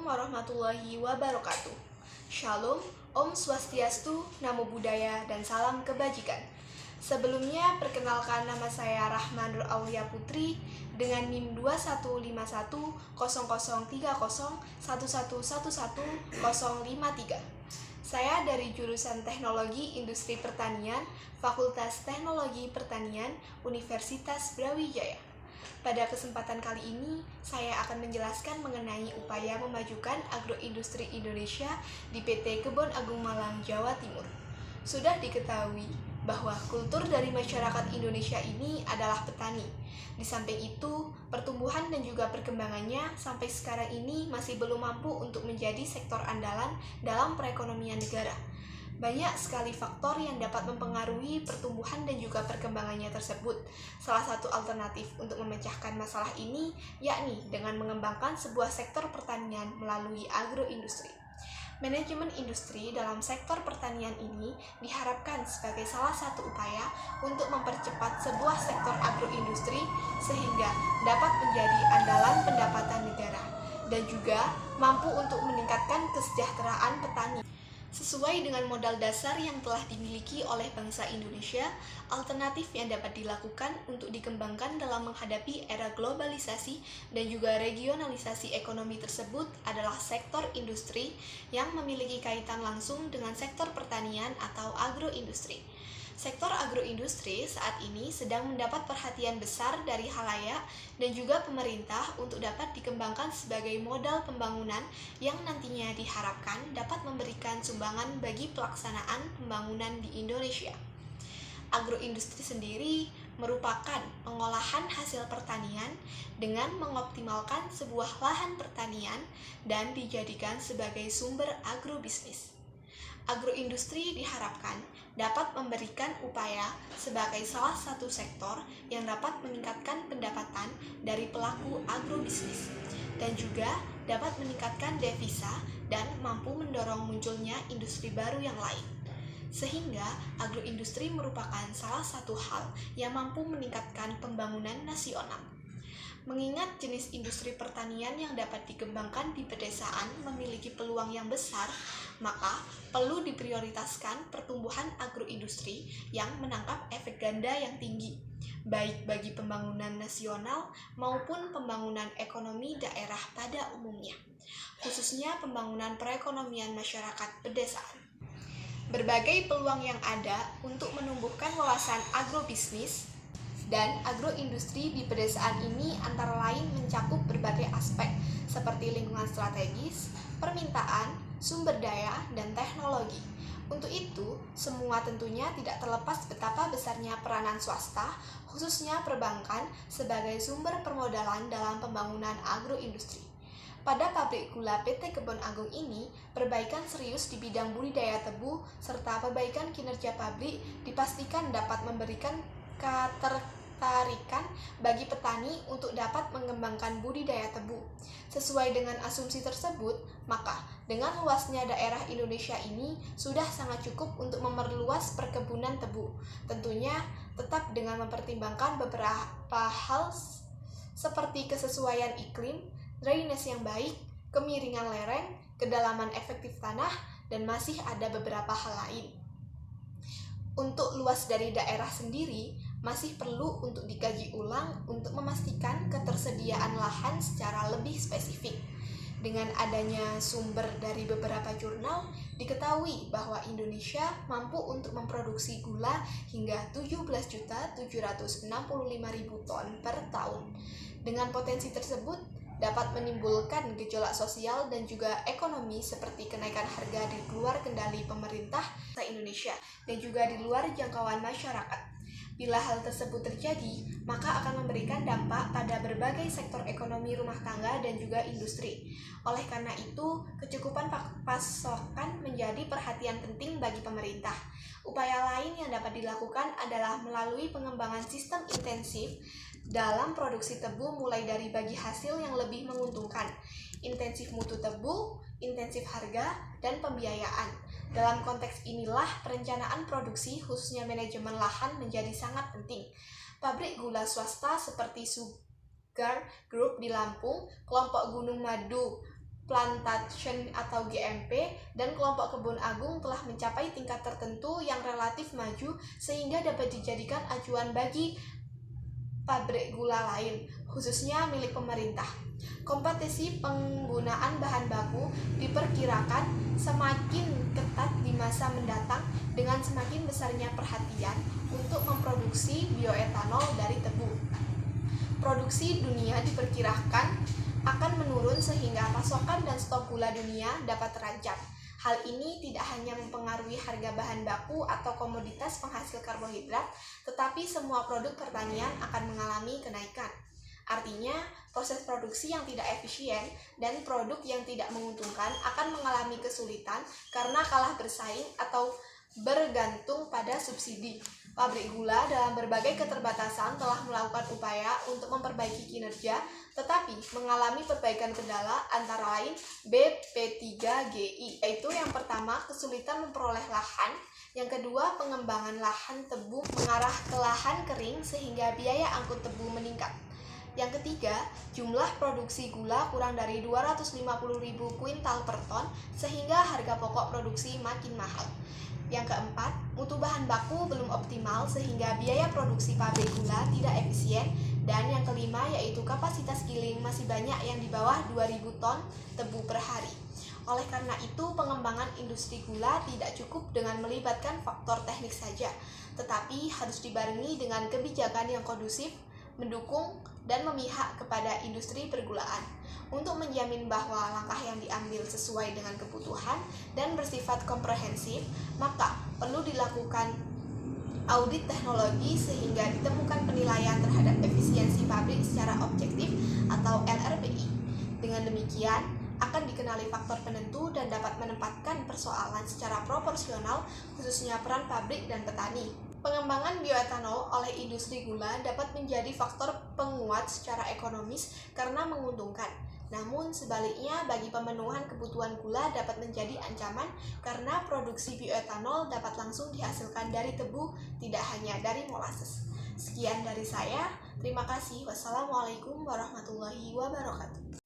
warahmatullahi wabarakatuh. Shalom, Om Swastiastu, Namo Buddhaya, dan salam kebajikan. Sebelumnya, perkenalkan nama saya Rahma Nur Aulia Putri dengan NIM 2151003011111053. Saya dari jurusan Teknologi Industri Pertanian, Fakultas Teknologi Pertanian, Universitas Brawijaya. Pada kesempatan kali ini, saya akan menjelaskan mengenai upaya memajukan agroindustri Indonesia di PT Kebon Agung Malang, Jawa Timur. Sudah diketahui bahwa kultur dari masyarakat Indonesia ini adalah petani. Di samping itu, pertumbuhan dan juga perkembangannya sampai sekarang ini masih belum mampu untuk menjadi sektor andalan dalam perekonomian negara. Banyak sekali faktor yang dapat mempengaruhi pertumbuhan dan juga perkembangannya tersebut. Salah satu alternatif untuk memecahkan masalah ini yakni dengan mengembangkan sebuah sektor pertanian melalui agroindustri. Manajemen industri dalam sektor pertanian ini diharapkan sebagai salah satu upaya untuk mempercepat sebuah sektor agroindustri sehingga dapat menjadi andalan pendapatan negara dan juga mampu untuk meningkatkan kesejahteraan petani. Sesuai dengan modal dasar yang telah dimiliki oleh bangsa Indonesia, alternatif yang dapat dilakukan untuk dikembangkan dalam menghadapi era globalisasi dan juga regionalisasi ekonomi tersebut adalah sektor industri yang memiliki kaitan langsung dengan sektor pertanian atau agroindustri. Sektor agroindustri saat ini sedang mendapat perhatian besar dari khalayak dan juga pemerintah untuk dapat dikembangkan sebagai modal pembangunan yang nantinya diharapkan dapat memberikan sumbangan bagi pelaksanaan pembangunan di Indonesia. Agroindustri sendiri merupakan pengolahan hasil pertanian dengan mengoptimalkan sebuah lahan pertanian dan dijadikan sebagai sumber agrobisnis. Agroindustri diharapkan dapat memberikan upaya sebagai salah satu sektor yang dapat meningkatkan pendapatan dari pelaku agrobisnis dan juga dapat meningkatkan devisa dan mampu mendorong munculnya industri baru yang lain. Sehingga agroindustri merupakan salah satu hal yang mampu meningkatkan pembangunan nasional. Mengingat jenis industri pertanian yang dapat dikembangkan di pedesaan memiliki peluang yang besar, maka perlu diprioritaskan pertumbuhan agroindustri yang menangkap efek ganda yang tinggi, baik bagi pembangunan nasional maupun pembangunan ekonomi daerah pada umumnya, khususnya pembangunan perekonomian masyarakat pedesaan. Berbagai peluang yang ada untuk menumbuhkan wawasan agrobisnis dan agroindustri di pedesaan ini antara lain mencakup berbagai aspek seperti lingkungan strategis, permintaan, sumber daya, dan teknologi. Untuk itu, semua tentunya tidak terlepas betapa besarnya peranan swasta, khususnya perbankan, sebagai sumber permodalan dalam pembangunan agroindustri. Pada pabrik gula PT Kebon Agung ini, perbaikan serius di bidang budidaya tebu serta perbaikan kinerja pabrik dipastikan dapat memberikan ketertarikan bagi petani untuk dapat mengembangkan budidaya tebu. Sesuai dengan asumsi tersebut, maka dengan luasnya daerah Indonesia ini sudah sangat cukup untuk memperluas perkebunan tebu. Tentunya tetap dengan mempertimbangkan beberapa hal seperti kesesuaian iklim, drainase yang baik, kemiringan lereng, kedalaman efektif tanah, dan masih ada beberapa hal lain. Untuk luas dari daerah sendiri, masih perlu untuk dikaji ulang untuk memastikan ketersediaan lahan secara lebih spesifik. Dengan adanya sumber dari beberapa jurnal, diketahui bahwa Indonesia mampu untuk memproduksi gula hingga 17.765.000 ton per tahun. Dengan potensi tersebut, dapat menimbulkan gejolak sosial dan juga ekonomi seperti kenaikan harga di luar kendali pemerintah Indonesia dan juga di luar jangkauan masyarakat. Bila hal tersebut terjadi, maka akan memberikan dampak pada berbagai sektor ekonomi rumah tangga dan juga industri. Oleh karena itu, kecukupan pasokan menjadi perhatian penting bagi pemerintah. Upaya lain yang dapat dilakukan adalah melalui pengembangan sistem intensif dalam produksi tebu mulai dari bagi hasil yang lebih menguntungkan, intensif mutu tebu, intensif harga, dan pembiayaan. Dalam konteks inilah perencanaan produksi khususnya manajemen lahan menjadi sangat penting. Pabrik gula swasta seperti Sugar Group di Lampung, kelompok Gunung Madu plantation atau GMP, dan kelompok kebun agung telah mencapai tingkat tertentu yang relatif maju sehingga dapat dijadikan acuan bagi pabrik gula lain, khususnya milik pemerintah. Kompetisi penggunaan bahan baku diperkirakan semakin ketat di masa mendatang dengan semakin besarnya perhatian untuk memproduksi bioetanol dari tebu. Produksi dunia diperkirakan akan menurun sehingga pasokan dan stok gula dunia dapat terancam. Hal ini tidak hanya mempengaruhi harga bahan baku atau komoditas penghasil karbohidrat, tetapi semua produk pertanian akan mengalami kenaikan. Artinya, proses produksi yang tidak efisien dan produk yang tidak menguntungkan akan mengalami kesulitan karena kalah bersaing atau bergantung pada subsidi. Pabrik gula dalam berbagai keterbatasan telah melakukan upaya untuk memperbaiki kinerja, tetapi mengalami perbaikan kendala antara lain BP3GI, yaitu yang pertama kesulitan memperoleh lahan, yang kedua pengembangan lahan tebu mengarah ke lahan kering sehingga biaya angkut tebu meningkat. Yang ketiga, jumlah produksi gula kurang dari 250.000 kuintal per ton sehingga harga pokok produksi makin mahal. Yang keempat, mutu bahan baku belum optimal sehingga biaya produksi pabrik gula tidak efisien. Dan yang kelima yaitu kapasitas giling masih banyak yang di bawah 2.000 ton tebu per hari. Oleh karena itu, pengembangan industri gula tidak cukup dengan melibatkan faktor teknik saja, tetapi harus dibarengi dengan kebijakan yang kondusif, mendukung, dan memihak kepada industri pergulaan. Untuk menjamin bahwa langkah yang diambil sesuai dengan kebutuhan dan bersifat komprehensif, maka perlu dilakukan audit teknologi sehingga ditemukan penilaian terhadap efisiensi pabrik secara objektif atau LRPI. Dengan demikian, akan dikenali faktor penentu dan dapat menempatkan persoalan secara proporsional, khususnya peran pabrik dan petani. Pengembangan bioetanol oleh industri gula dapat menjadi faktor penguat secara ekonomis karena menguntungkan. Namun sebaliknya, bagi pemenuhan kebutuhan gula dapat menjadi ancaman karena produksi bioetanol dapat langsung dihasilkan dari tebu, tidak hanya dari molasses. Sekian dari saya, terima kasih. Wassalamualaikum warahmatullahi wabarakatuh.